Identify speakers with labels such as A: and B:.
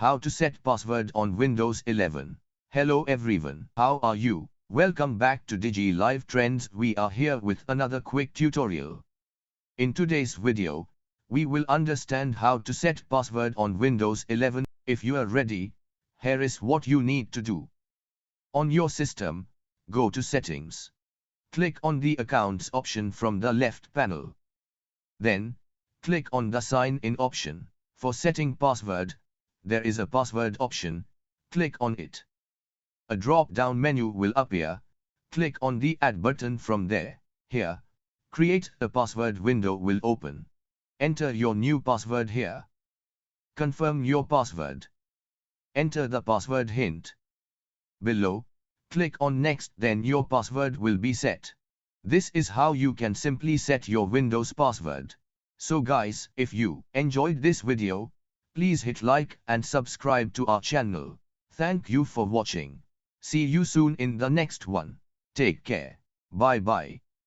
A: How to set password on Windows 11. Hello everyone, how are you? Welcome back to DigiLive Trends. We are here with another quick tutorial. In today's video, we will understand how to set password on Windows 11. If you are ready, here is what you need to do. On your system, go to Settings. Click on the Accounts option from the left panel. Then, click on the Sign In option. For setting password, there is a password option. Click on it. A drop-down menu will appear. Click on the Add button from there. Here, Create a Password window will open. Enter your new password here. Confirm your password. Enter the password hint. Below, click on Next, then your password will be set. This is how you can simply set your Windows password. So guys, if you enjoyed this video, please hit like and subscribe to our channel. Thank you for watching. See you soon in the next one. Take care. Bye bye.